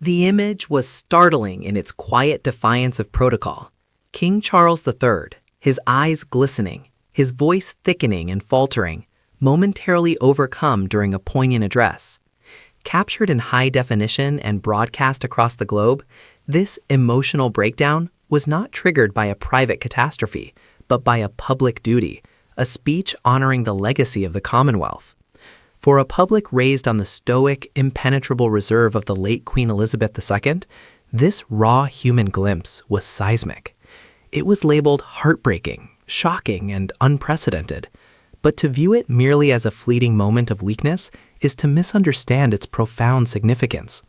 The image was startling in its quiet defiance of protocol. King Charles III, his eyes glistening, his voice thickening and faltering, momentarily overcome during a poignant address. Captured in high definition and broadcast across the globe, this emotional breakdown was not triggered by a private catastrophe, but by a public duty, a speech honoring the legacy of the Commonwealth. For a public raised on the stoic, impenetrable reserve of the late Queen Elizabeth II, this raw human glimpse was seismic. It was labeled heartbreaking, shocking, and unprecedented. But to view it merely as a fleeting moment of weakness is to misunderstand its profound significance.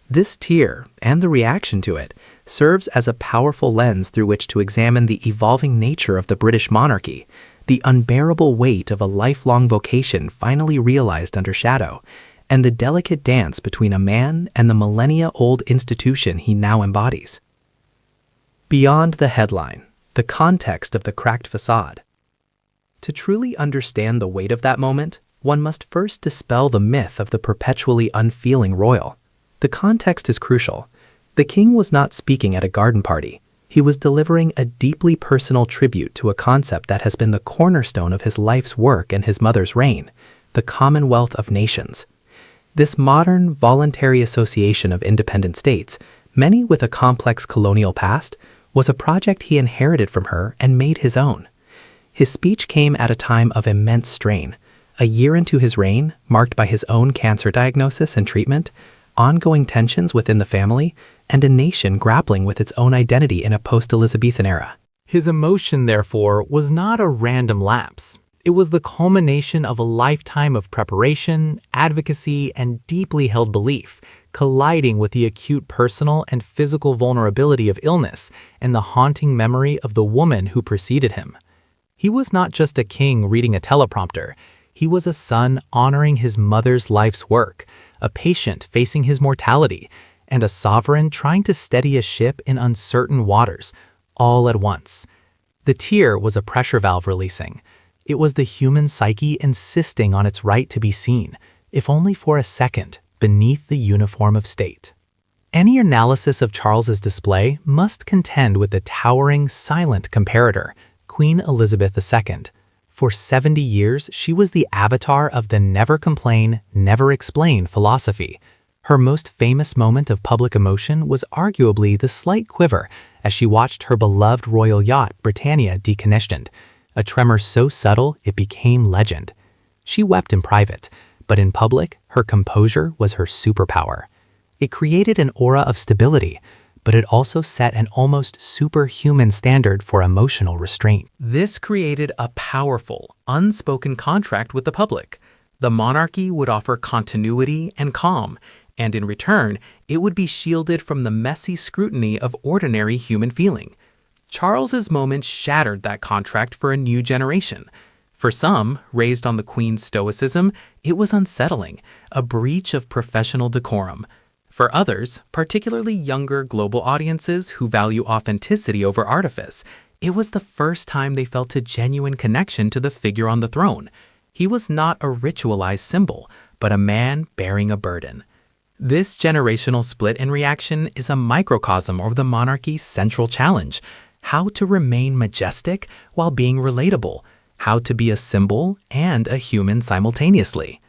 This tear, and the reaction to it, serves as a powerful lens through which to examine the evolving nature of the British monarchy, the unbearable weight of a lifelong vocation finally realized under shadow, and the delicate dance between a man and the millennia-old institution he now embodies. Beyond the headline, the context of the cracked facade. To truly understand the weight of that moment, one must first dispel the myth of the perpetually unfeeling royal. The context is crucial. The king was not speaking at a garden party. He was delivering a deeply personal tribute to a concept that has been the cornerstone of his life's work and his mother's reign, the Commonwealth of Nations. This modern, voluntary association of independent states, many with a complex colonial past, was a project he inherited from her and made his own. His speech came at a time of immense strain, a year into his reign, marked by his own cancer diagnosis and treatment, ongoing tensions within the family, and a nation grappling with its own identity in a post-Elizabethan era. His emotion, therefore, was not a random lapse. It was the culmination of a lifetime of preparation, advocacy, and deeply held belief, colliding with the acute personal and physical vulnerability of illness and the haunting memory of the woman who preceded him. He was not just a king reading a teleprompter. He was a son honoring his mother's life's work, a patient facing his mortality, and a sovereign trying to steady a ship in uncertain waters, all at once. The tear was a pressure valve releasing. It was the human psyche insisting on its right to be seen, if only for a second, beneath the uniform of state. Any analysis of Charles's display must contend with the towering, silent comparator, Queen Elizabeth II. For 70 years, she was the avatar of the never complain, never explain philosophy. Her most famous moment of public emotion was arguably the slight quiver as she watched her beloved royal yacht Britannia decommissioned, a tremor so subtle it became legend. She wept in private, but in public, her composure was her superpower. It created an aura of stability, but it also set an almost superhuman standard for emotional restraint. This created a powerful, unspoken contract with the public. The monarchy would offer continuity and calm, and in return, it would be shielded from the messy scrutiny of ordinary human feeling. Charles's moment shattered that contract for a new generation. For some, raised on the Queen's stoicism, it was unsettling, a breach of professional decorum. For others, particularly younger global audiences who value authenticity over artifice, it was the first time they felt a genuine connection to the figure on the throne. He was not a ritualized symbol, but a man bearing a burden. This generational split in reaction is a microcosm of the monarchy's central challenge: how to remain majestic while being relatable, how to be a symbol and a human simultaneously.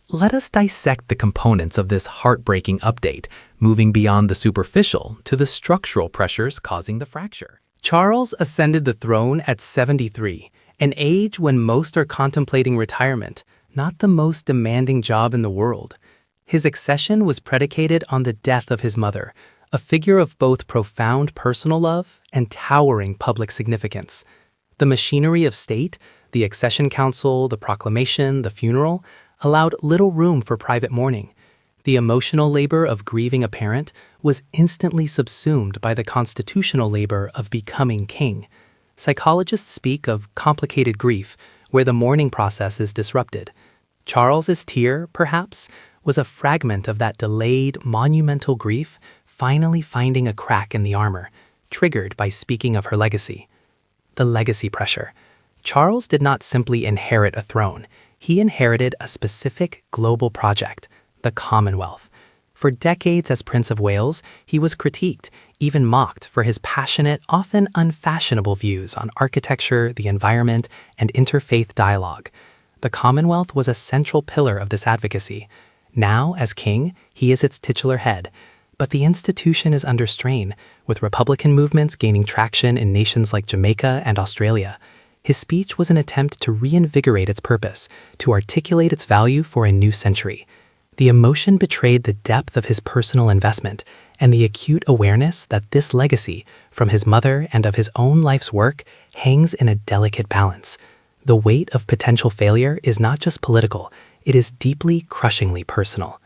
Let us dissect the components of this heartbreaking update, moving beyond the superficial to the structural pressures causing the fracture. Charles ascended the throne at 73, an age when most are contemplating retirement, not the most demanding job in the world. His accession was predicated on the death of his mother, a figure of both profound personal love and towering public significance. The machinery of state, the accession council, the proclamation, the funeral, allowed little room for private mourning. The emotional labor of grieving a parent was instantly subsumed by the constitutional labor of becoming king. Psychologists speak of complicated grief, where the mourning process is disrupted. Charles's tear, perhaps, was a fragment of that delayed, monumental grief finally finding a crack in the armor, triggered by speaking of her legacy. The legacy pressure. Charles did not simply inherit a throne. He inherited a specific global project, the Commonwealth. For decades as Prince of Wales, he was critiqued, even mocked for his passionate, often unfashionable views on architecture, the environment, and interfaith dialogue. The Commonwealth was a central pillar of this advocacy. Now, as king, he is its titular head. But the institution is under strain, with Republican movements gaining traction in nations like Jamaica and Australia. His speech was an attempt to reinvigorate its purpose, to articulate its value for a new century. The emotion betrayed the depth of his personal investment and the acute awareness that this legacy, from his mother and of his own life's work, hangs in a delicate balance. The weight of potential failure is not just political, it is deeply, crushingly personal.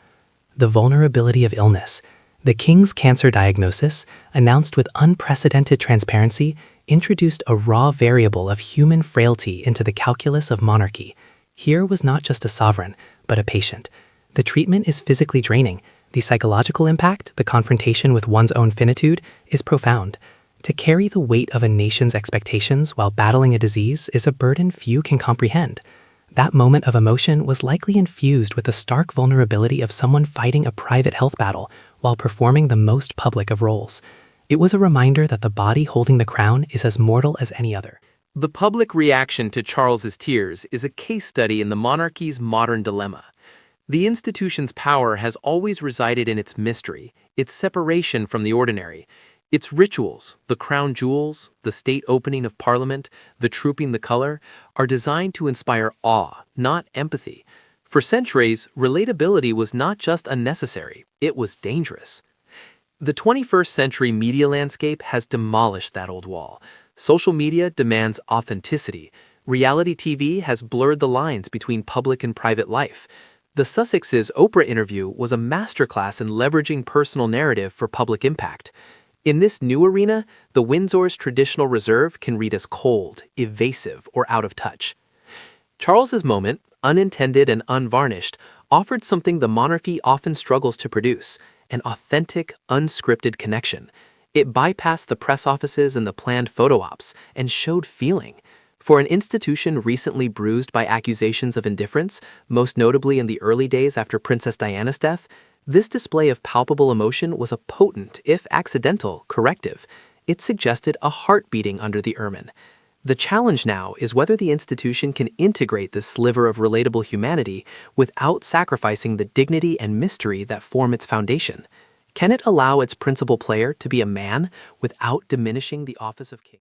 The vulnerability of illness. The king's cancer diagnosis, announced with unprecedented transparency, introduced a raw variable of human frailty into the calculus of monarchy. Here was not just a sovereign, but a patient. The treatment is physically draining. The psychological impact, the confrontation with one's own finitude, is profound. To carry the weight of a nation's expectations while battling a disease is a burden few can comprehend. That moment of emotion was likely infused with the stark vulnerability of someone fighting a private health battle while performing the most public of roles. It was a reminder that the body holding the crown is as mortal as any other. The public reaction to Charles's tears is a case study in the monarchy's modern dilemma. The institution's power has always resided in its mystery, its separation from the ordinary. Its rituals, the crown jewels, the state opening of Parliament, the trooping the color, are designed to inspire awe, not empathy. For centuries, relatability was not just unnecessary, it was dangerous. The 21st century media landscape has demolished that old wall. Social media demands authenticity. Reality TV has blurred the lines between public and private life. The Sussexes' Oprah interview was a masterclass in leveraging personal narrative for public impact. In this new arena, the Windsor's traditional reserve can read as cold, evasive, or out of touch. Charles's moment, unintended and unvarnished, offered something the monarchy often struggles to produce: an authentic, unscripted connection. It bypassed the press offices and the planned photo ops and showed feeling. For an institution recently bruised by accusations of indifference, most notably in the early days after Princess Diana's death, this display of palpable emotion was a potent, if accidental, corrective. It suggested a heart beating under the ermine. The challenge now is whether the institution can integrate this sliver of relatable humanity without sacrificing the dignity and mystery that form its foundation. Can it allow its principal player to be a man without diminishing the office of king?